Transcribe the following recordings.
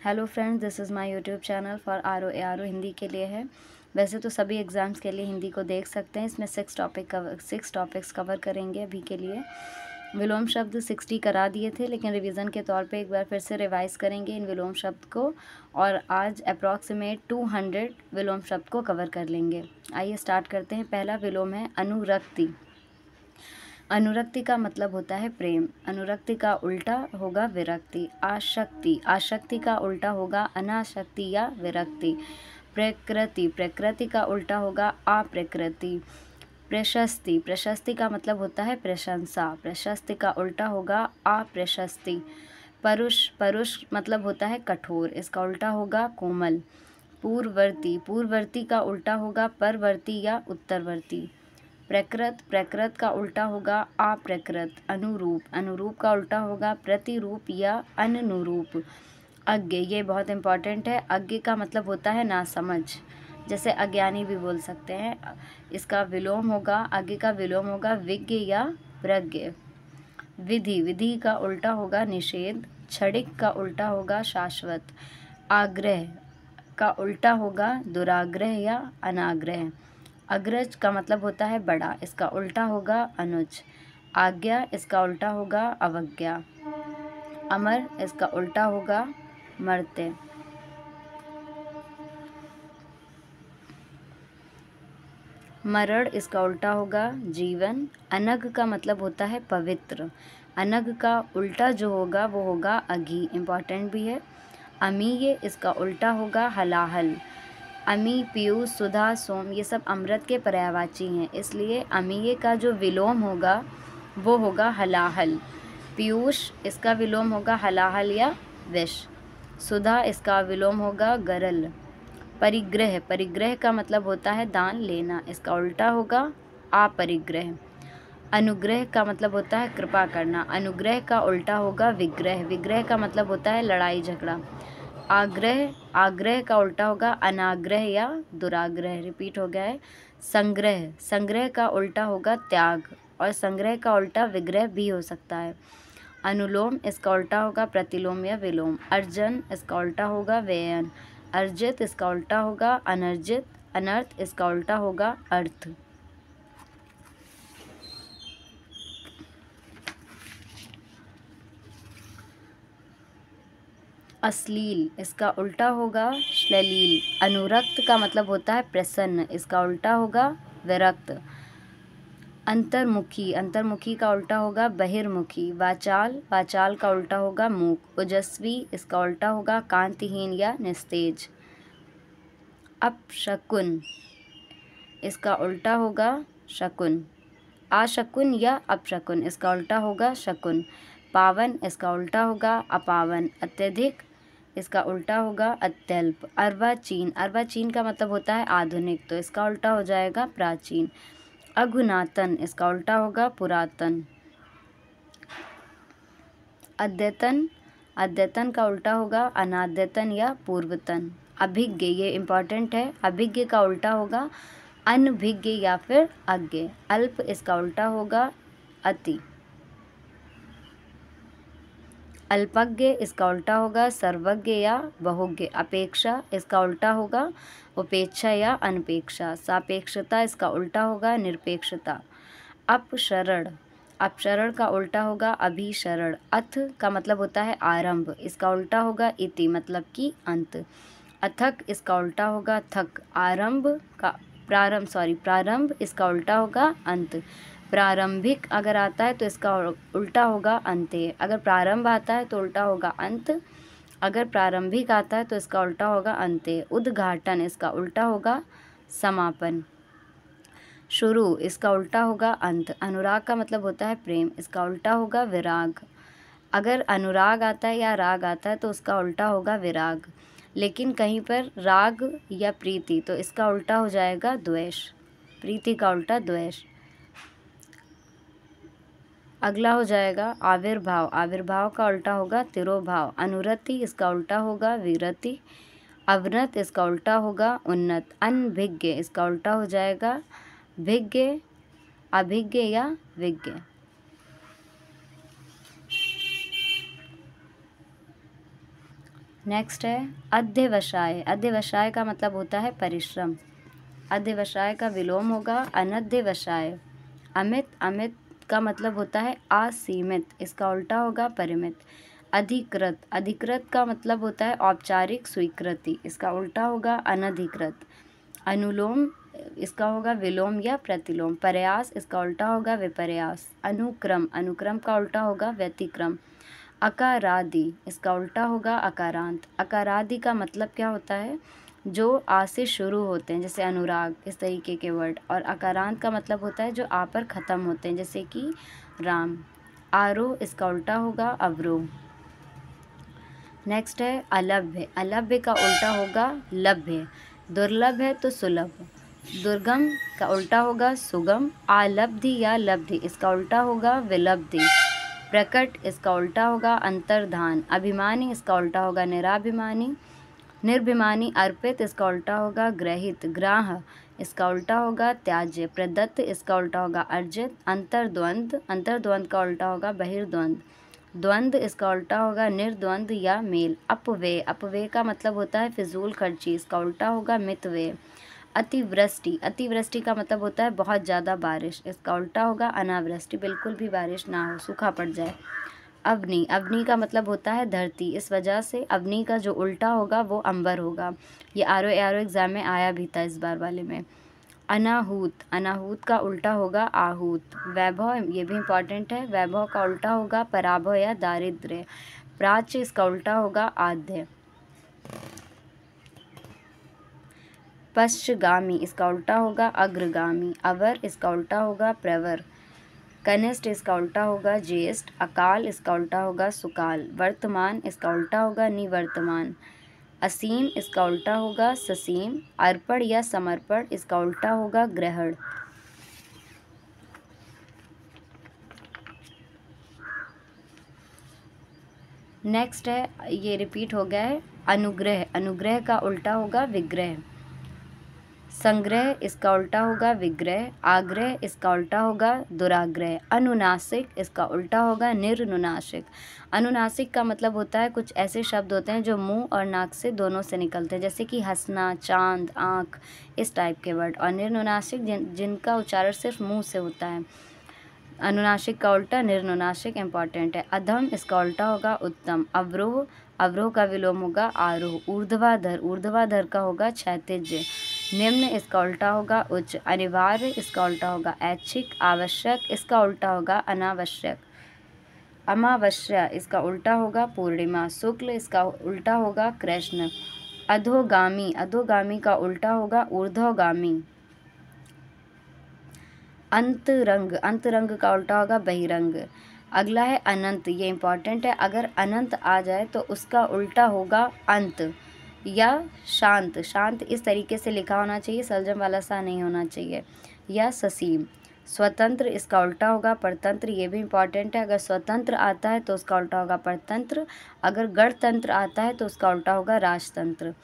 Hello friends, this is my YouTube channel for R O Hindi के लिए है। वैसे तो सभी एग्ज़ाम्स के लिए हिंदी को देख सकते हैं। इसमें 6 टॉपिक्स कवर करेंगे अभी के लिए। विलोम शब्द 60 करा दिए थे, लेकिन रिवीजन के तौर पे एक बार फिर से रिवाइज़ करेंगे इन विलोम शब्द को, और आज अप्रॉक्सीमेट 200 विलोम शब्द को कवर कर लेंगे। आइए स्टार्ट करते हैं। पहला विलोम है अनुरक्ति। अनुरक्ति का मतलब होता है प्रेम। अनुरक्ति का उल्टा होगा विरक्ति। आसक्ति, आसक्ति का उल्टा होगा अनासक्ति या विरक्ति। प्रकृति, प्रकृति का उल्टा होगा अप्रकृति। प्रशस्ति, प्रशस्ति का मतलब होता है प्रशंसा। प्रशस्ति का उल्टा होगा अप्रशस्ति। परुष, परुष मतलब होता है कठोर, इसका उल्टा होगा कोमल। पूर्ववर्ती, पूर्ववर्ती का उल्टा होगा परवर्ती या उत्तरवर्ती। प्रकृत, प्रकृत का उल्टा होगा अप्रकृत। अनुरूप, अनुरूप का उल्टा होगा प्रतिरूप या अनुरूप। अज्ञ, ये बहुत इंपॉर्टेंट है। अज्ञ का मतलब होता है नासमझ, जैसे अज्ञानी भी बोल सकते हैं। इसका विलोम होगा, अज्ञ का विलोम होगा विज्ञ या प्रज्ञ। विधि, विधि का उल्टा होगा निषेध। क्षणिक का उल्टा होगा शाश्वत। आग्रह का उल्टा होगा दुराग्रह या अनाग्रह। अग्रज का मतलब होता है बड़ा, इसका उल्टा होगा अनुज। आज्ञा, इसका उल्टा होगा अवज्ञा। अमर, इसका उल्टा होगा मर्त्य। मरण, इसका उल्टा होगा जीवन। अनग का मतलब होता है पवित्र। अनग का उल्टा जो होगा वो होगा अघी, इम्पॉर्टेंट भी है। अमीय, इसका उल्टा होगा हलाहल। अमी, पीयूष, सुधा, सोम, ये सब अमृत के पर्यायवाची हैं, इसलिए अमीय का जो विलोम होगा वो होगा हलाहल। पीयूष, इसका विलोम होगा हलाहल या विष। सुधा, इसका विलोम होगा गरल। परिग्रह, परिग्रह का मतलब होता है दान लेना, इसका उल्टा होगा अपरिग्रह। अनुग्रह का मतलब होता है कृपा करना, अनुग्रह का उल्टा होगा विग्रह। विग्रह का मतलब होता है लड़ाई झगड़ा। आग्रह, आग्रह का उल्टा होगा अनाग्रह या दुराग्रह, रिपीट हो गया है। संग्रह, संग्रह का उल्टा होगा त्याग, और संग्रह का उल्टा विग्रह भी हो सकता है। अनुलोम, इसका उल्टा होगा प्रतिलोम या विलोम। अर्जन, इसका उल्टा होगा व्ययन। अर्जित, इसका उल्टा होगा अनर्जित। अनर्थ, इसका उल्टा होगा अर्थ। अश्लील, इसका उल्टा होगा श्लील। अनुरक्त का मतलब होता है प्रसन्न, इसका उल्टा होगा विरक्त। अंतर्मुखी, अंतर्मुखी का उल्टा होगा बहिर्मुखी। वाचाल, वाचाल का उल्टा होगा मूक। ओजस्वी, इसका उल्टा होगा कांतिहीन या निस्तेज। अपशकुन, इसका उल्टा होगा शकुन। आशकुन या अपशकुन, इसका उल्टा होगा शकुन। पावन, इसका उल्टा होगा अपावन। अत्यधिक, इसका उल्टा होगा अत्यल्प। अर्वाचीन, अर्वाचीन का मतलब होता है आधुनिक, तो इसका उल्टा हो जाएगा प्राचीन। अघुनातन, इसका उल्टा होगा पुरातन। अद्यतन, अद्यतन का उल्टा होगा अनाद्यतन या पूर्वतन। अभिज्ञ, ये इम्पॉर्टेंट है। अभिज्ञ का उल्टा होगा अनभिज्ञ या फिर अज्ञ। अल्प, इसका उल्टा होगा अति। अल्पज्ञ, इसका उल्टा होगा सर्वज्ञ या बहुज्ञ। अपेक्षा, इसका उल्टा होगा उपेक्षा या अनपेक्षा। सापेक्षता, इसका उल्टा होगा निरपेक्षता। अपशरण, अपशरण का उल्टा होगा अभिशरण। अथ का मतलब होता है आरंभ, इसका उल्टा होगा इति मतलब कि अंत। अथक, इसका उल्टा होगा थक। आरंभ का प्रारंभ, इसका उल्टा होगा अंत। प्रारंभिक अगर आता है तो इसका उल्टा होगा अंत्य। अगर प्रारंभ आता है तो उल्टा होगा अंत। अगर प्रारंभिक आता है तो इसका उल्टा होगा अंत्य। उद्घाटन, इसका उल्टा होगा समापन। शुरू, इसका उल्टा होगा अंत। अनुराग का मतलब होता है प्रेम, इसका उल्टा होगा विराग। अगर अनुराग आता है या राग आता है तो उसका उल्टा होगा विराग, लेकिन कहीं पर राग या प्रीति तो इसका उल्टा हो जाएगा द्वेष। प्रीति का उल्टा द्वेष। अगला हो जाएगा आविर्भाव। आविर्भाव का उल्टा होगा तिरोभाव। अनुरति, इसका उल्टा होगा विरति। अवनत, इसका उल्टा होगा उन्नत। अनभिज्ञ, इसका उल्टा हो जाएगा भिज्ञ, अभिज्ञ या विज्ञ। नेक्स्ट है अध्यवसाय। अध्यवसाय का मतलब होता है परिश्रम। अध्यवसाय का विलोम होगा अनध्यवसाय। अमित, अमित का मतलब होता है असीमित, इसका उल्टा होगा परिमित। अधिकृत, अधिकृत का मतलब होता है औपचारिक स्वीकृति, इसका उल्टा होगा अनधिकृत। अनुलोम, इसका होगा विलोम या प्रतिलोम। प्रयास, इसका उल्टा होगा विपर्यास। अनुक्रम, अनुक्रम का उल्टा होगा व्यतिक्रम। अकारादि, इसका उल्टा होगा अकारांत। अकारादि का मतलब क्या होता है, जो आ से शुरू होते हैं, जैसे अनुराग, इस तरीके के वर्ड। और अकारांत का मतलब होता है जो आ पर ख़त्म होते हैं, जैसे कि राम। आरोह, इसका उल्टा होगा अवरोह। नेक्स्ट है अलभ्य। अलभ्य का उल्टा होगा लभ्य। दुर्लभ है तो सुलभ। दुर्गम का उल्टा होगा सुगम। आलब्धि या लब्धि, इसका उल्टा होगा विलब्धि। प्रकट, इसका उल्टा होगा अंतर्धान। अभिमानी, इसका उल्टा होगा निराभिमानी। निर्भिमानी। अर्पित, इसका उल्टा होगा ग्रहित। ग्राह, इसका उल्टा होगा त्याज्य। प्रदत्त, इसका उल्टा होगा अर्जित। अंतर्द्वंद, अंतर्द्वंद का उल्टा होगा बहिर्द्वंद। द्वंद्व, इसका उल्टा होगा निर्द्वंद या मेल। अपव्यय, अपव्यय का मतलब होता है फिजूल खर्ची, इसका उल्टा होगा मितव्यय। अतिवृष्टि, अतिवृष्टि का मतलब होता है बहुत ज़्यादा बारिश, इसका उल्टा होगा अनावृष्टि, बिल्कुल भी बारिश ना हो, सूखा पड़ जाए। अवनी, अवनी का मतलब होता है धरती, इस वजह से अवनी का जो उल्टा होगा वो अंबर होगा। ये आरो एग्ज़ाम में आया भी था इस बार वाले में। अनाहूत, अनाहूत का उल्टा होगा आहूत। वैभव, ये भी इम्पॉर्टेंट है, वैभव का उल्टा होगा पराभव या दारिद्र्य। प्राच्य, इसका उल्टा होगा आद्य। पश्चगामी, इसका उल्टा होगा अग्रगामी। अवर, इसका उल्टा होगा प्रवर। कनिष्ठ, इसका उल्टा होगा ज्येष्ठ। अकाल, इसका उल्टा होगा सुकाल। वर्तमान, इसका उल्टा होगा निवर्तमान। असीम, इसका उल्टा होगा ससीम। अर्पण या समर्पण, इसका उल्टा होगा ग्रहण। नेक्स्ट है, ये रिपीट हो गया है, अनुग्रह। अनुग्रह का उल्टा होगा विग्रह। संग्रह, इसका उल्टा होगा विग्रह। आग्रह, इसका उल्टा होगा दुराग्रह। अनुनासिक, इसका उल्टा होगा निर्नुनासिक। अनुनासिक का मतलब होता है कुछ ऐसे शब्द होते हैं जो मुंह और नाक से दोनों से निकलते हैं, जैसे कि हंसना, चांद, आँख, इस टाइप के वर्ड। और निर्नुनासिक जिनका उच्चारण सिर्फ मुंह से होता है। अनुनासिक का उल्टा निर्नुनासिक इम्पॉर्टेंट है। अधम, इसका उल्टा होगा उत्तम। अवरोह, अवरोह का विलोम होगा आरोह। ऊर्ध्वाधर, ऊर्ध्वाधर का होगा क्षैतिज। निम्न, इसका उल्टा होगा उच्च। अनिवार्य, इसका उल्टा होगा ऐच्छिक। आवश्यक, इसका उल्टा होगा अनावश्यक। अमावस्या, इसका उल्टा होगा पूर्णिमा। शुक्ल, इसका उल्टा होगा कृष्ण। अधोगामी, अधोगामी का उल्टा होगा ऊर्ध्वगामी। अंतरंग, अंतरंग का उल्टा होगा बहिरंग। अगला है अनंत, ये इम्पॉर्टेंट है, अगर अनंत आ जाए तो उसका उल्टा होगा अंत या शांत। शांत इस तरीके से लिखा होना चाहिए, सलजम वाला सा नहीं होना चाहिए। या ससीम। स्वतंत्र, इसका उल्टा होगा परतंत्र, ये भी इम्पॉर्टेंट है, अगर स्वतंत्र आता है तो उसका उल्टा होगा परतंत्र। अगर गणतंत्र आता है तो उसका उल्टा होगा राजतंत्र।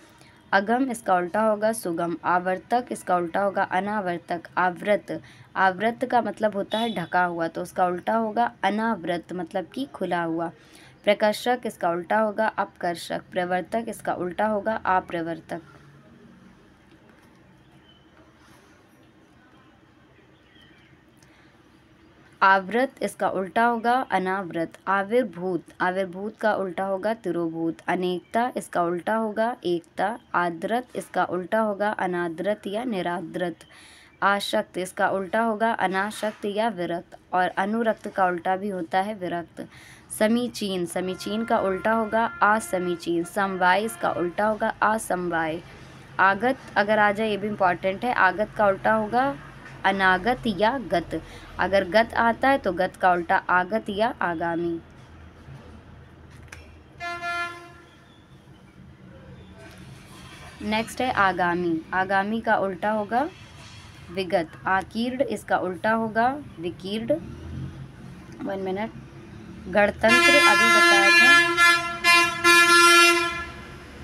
अगम, इसका उल्टा होगा सुगम। आवर्तक, इसका उल्टा होगा अनावर्तक। आवृत, आवृत का मतलब होता है ढका हुआ, तो उसका उल्टा होगा अनावृत, मतलब कि खुला हुआ। प्रकर्षक, इसका उल्टा होगा अपकर्षक। प्रवर्तक, इसका उल्टा होगा अप्रवर्तक। आवृत, इसका उल्टा होगा अनावृत। आविर्भूत, आविर्भूत का उल्टा होगा तिरोभूत। अनेकता, इसका उल्टा होगा एकता। आदृत, इसका उल्टा होगा अनादृत या निरादृत। आशक्त, इसका उल्टा होगा अनाशक्त या विरक्त। और अनुरक्त का उल्टा भी होता है विरक्त। समीचीन, समीचीन का उल्टा होगा असमीचीन। समवाय, इसका उल्टा होगा असमवाय। आगत अगर आ जाए, ये भी इम्पॉर्टेंट है, आगत का उल्टा होगा अनागत या गत। अगर गत आता है तो गत का उल्टा आगत या आगामी। नेक्स्ट है आगामी। आगामी का उल्टा होगा विगत। आकीर्ण, इसका उल्टा होगा विकीर्ण। 1 मिनट। गणतंत्र अभी बताया था,